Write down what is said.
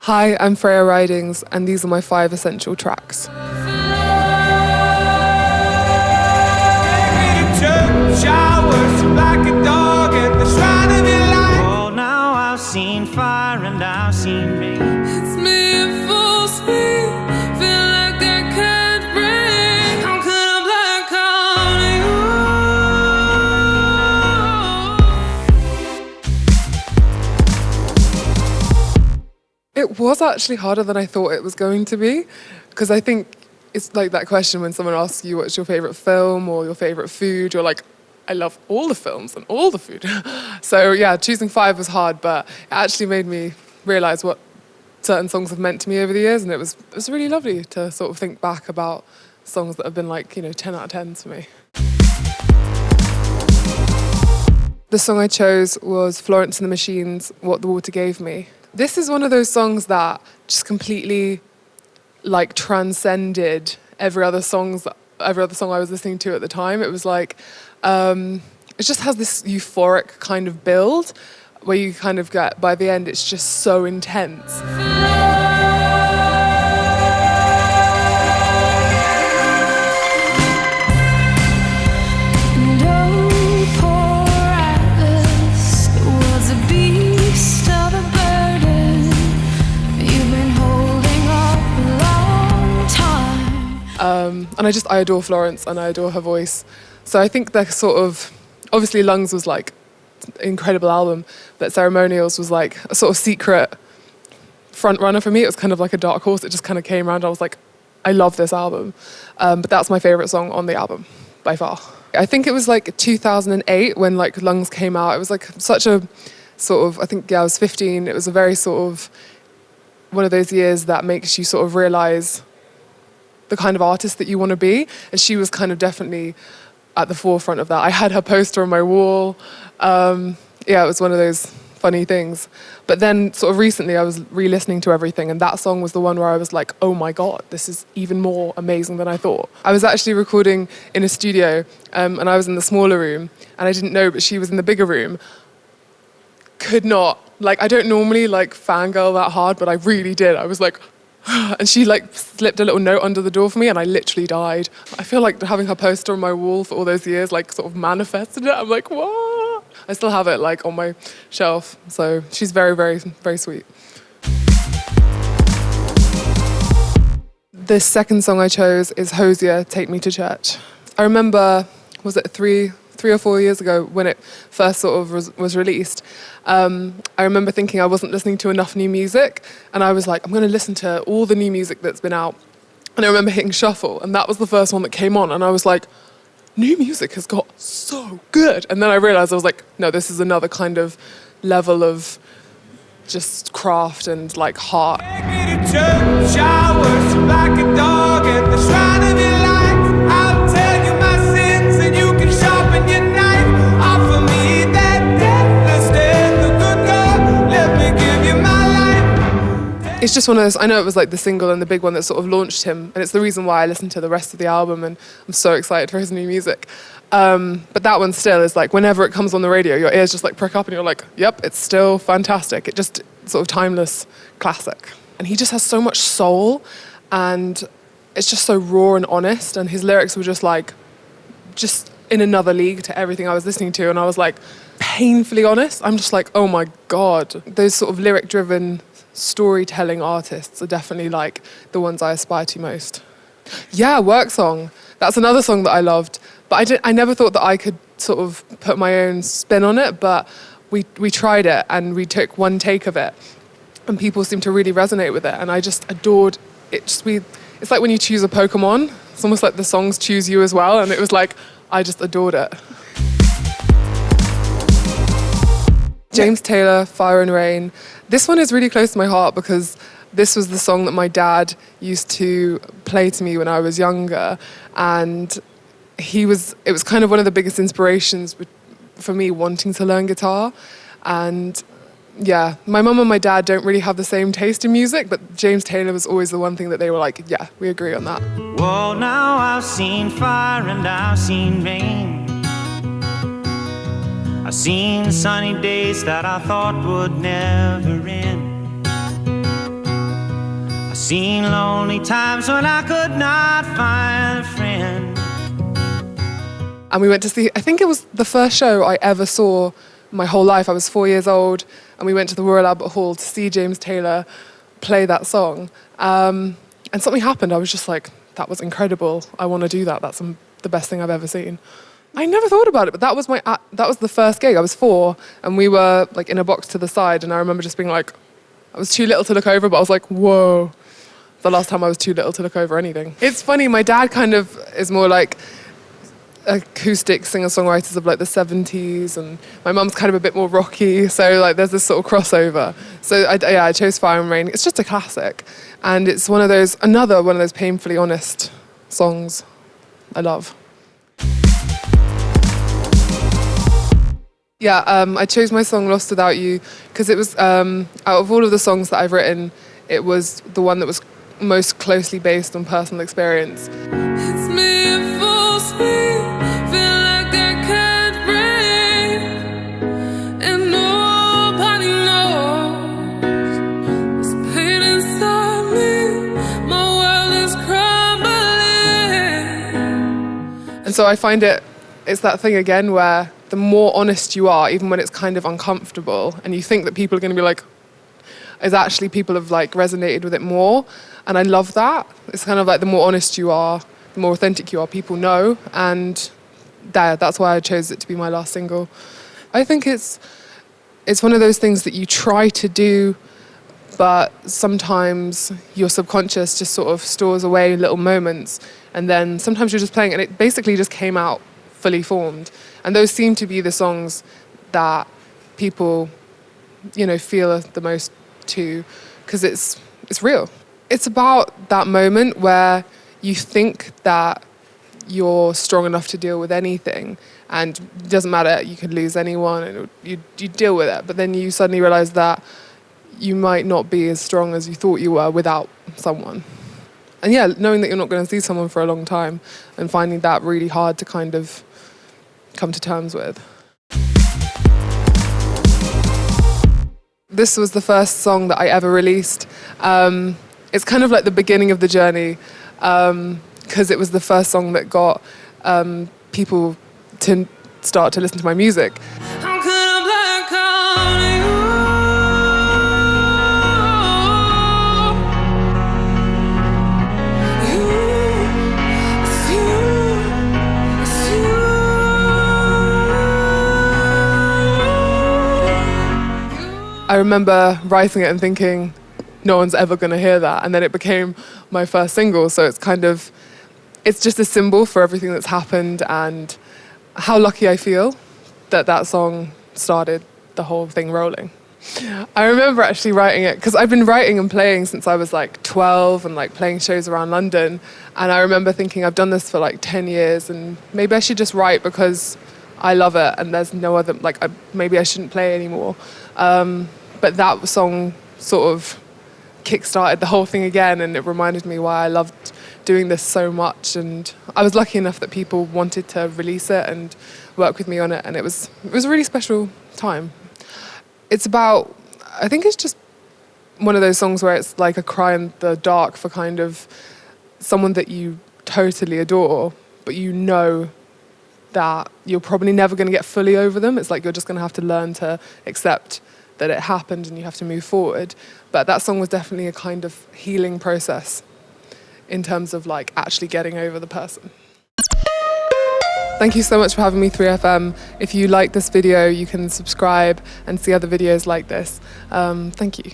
Hi, I'm Freya Ridings, and these are my 5 essential tracks. Seen fire and I've seen rain. It's me at full speed, feel like I can't breathe. How could I black out you? It was actually harder than I thought it was going to be, because I think it's like that question when someone asks you what's your favourite film or your favourite food, you're like, I love all the films and all the food. So yeah, choosing 5 was hard, but it actually made me realise what certain songs have meant to me over the years, and it was really lovely to sort of think back about songs that have been like, 10 out of 10s for me. The song I chose was Florence The Machine's What the Water Gave Me. This is one of those songs that just completely like transcended every other song I was listening to at the time. It was like, it just has this euphoric kind of build where you kind of get, by the end, it's just so intense. And I adore Florence and I adore her voice. So I think they're sort of, obviously Lungs was like an incredible album, but Ceremonials was like a sort of secret front runner for me. It was kind of like a dark horse. It just kind of came around. I was like, I love this album. But that's my favorite song on the album by far. I think it was like 2008 when like Lungs came out. It was like such a sort of, I think, I was 15. It was a very sort of one of those years that makes you sort of realize the kind of artist that you want to be. And she was kind of definitely at the forefront of that. I had her poster on my wall. It was one of those funny things. But then sort of recently I was re-listening to everything, and that song was the one where I was like, oh my God, this is even more amazing than I thought. I was actually recording in a studio, and I was in the smaller room, and I didn't know, but she was in the bigger room. Could not, like, I don't normally like fangirl that hard, but I really did. I was like, and she like slipped a little note under the door for me, and I literally died. I feel like having her poster on my wall for all those years like sort of manifested it. I'm like, what? I still have it like on my shelf. So she's very, very, very sweet. The second song I chose is Hozier, Take Me to Church. I remember, was it three or 4 years ago when it first sort of was released. I remember thinking I wasn't listening to enough new music, and I was like, I'm going to listen to all the new music that's been out. And I remember hitting shuffle, and that was the first one that came on, and I was like, new music has got so good. And then I realized, I was like, no, this is another kind of level of just craft and like heart. Take me to church, I worship like a dog at the shrine of your light. I'll tell you my sins and you can sharpen your knife. Offer me that deathless death, the good God, let me give you my life. It's just one of those, I know it was like the single and the big one that sort of launched him, and it's the reason why I listened to the rest of the album, and I'm so excited for his new music. But that one still is like, whenever it comes on the radio, your ears just like prick up and you're like, yep, it's still fantastic. It just sort of timeless classic. And he just has so much soul, and it's just so raw and honest, and his lyrics were just like, just in another league to everything I was listening to, and I was like, painfully honest. I'm just like, oh my God. Those sort of lyric-driven storytelling artists are definitely like the ones I aspire to most. Yeah, Work Song. That's another song that I loved. But I never thought that I could sort of put my own spin on it, but we tried it and we took one take of it, and people seemed to really resonate with it, and I just adored it. It's like when you choose a Pokemon, it's almost like the songs choose you as well, and it was like, I just adored it. James Taylor, Fire and Rain. This one is really close to my heart because this was the song that my dad used to play to me when I was younger, and it was kind of one of the biggest inspirations for me wanting to learn guitar. And yeah, my mum and my dad don't really have the same taste in music, but James Taylor was always the one thing that they were like, yeah, we agree on that. Well, now I've seen fire and I've seen rain. I've seen sunny days that I thought would never end. Seen lonely times when I could not find a friend. And we went to see, I think it was the first show I ever saw my whole life. I was 4 years old, and we went to the Royal Albert Hall to see James Taylor play that song. And something happened. I was just like, that was incredible. I want to do that. That's the best thing I've ever seen. I never thought about it, but that was the first gig. I was 4, and we were like in a box to the side, and I remember just being like, I was too little to look over, but I was like, whoa. The last time I was too little to look over anything. It's funny, my dad kind of is more like acoustic singer-songwriters of like the 70s, and my mum's kind of a bit more rocky, so like there's this sort of crossover. So I chose Fire and Rain. It's just a classic, and it's another one of those painfully honest songs I love. Yeah, I chose my song Lost Without You because it was, out of all of the songs that I've written, it was the one that was most closely based on personal experience. It's me at full speed, feel like I can't breathe, and nobody knows this pain inside me. My world is crumbling. And so I find it's that thing again where the more honest you are, even when it's kind of uncomfortable, and you think that people are going to be like, is actually people have like resonated with it more. And I love that. It's kind of like the more honest you are, the more authentic you are, people know. And that's why I chose it to be my last single. I think it's one of those things that you try to do, but sometimes your subconscious just sort of stores away little moments. And then sometimes you're just playing, and it basically just came out fully formed. And those seem to be the songs that people, feel the most to, because it's real. It's about that moment where you think that you're strong enough to deal with anything, and it doesn't matter, you could lose anyone, and you deal with it. But then you suddenly realize that you might not be as strong as you thought you were without someone. And yeah, knowing that you're not going to see someone for a long time and finding that really hard to kind of come to terms with. This was the first song that I ever released. It's kind of like the beginning of the journey, because it was the first song that got people to start to listen to my music. How could I black out I remember writing it and thinking, no one's ever going to hear that. And then it became my first single. So it's just a symbol for everything that's happened and how lucky I feel that song started the whole thing rolling. I remember actually writing it because I've been writing and playing since I was like 12 and like playing shows around London. And I remember thinking, I've done this for like 10 years and maybe I should just write because I love it and there's no other, maybe I shouldn't play anymore. But that song sort of kick-started the whole thing again, and it reminded me why I loved doing this so much. And I was lucky enough that people wanted to release it and work with me on it, and it was a really special time. It's about, I think it's just one of those songs where it's like a cry in the dark for kind of someone that you totally adore, but you know that you're probably never going to get fully over them. It's like you're just going to have to learn to accept that it happened and you have to move forward. But that song was definitely a kind of healing process in terms of like actually getting over the person. Thank you so much for having me, 3FM. If you like this video, you can subscribe and see other videos like this. Thank you.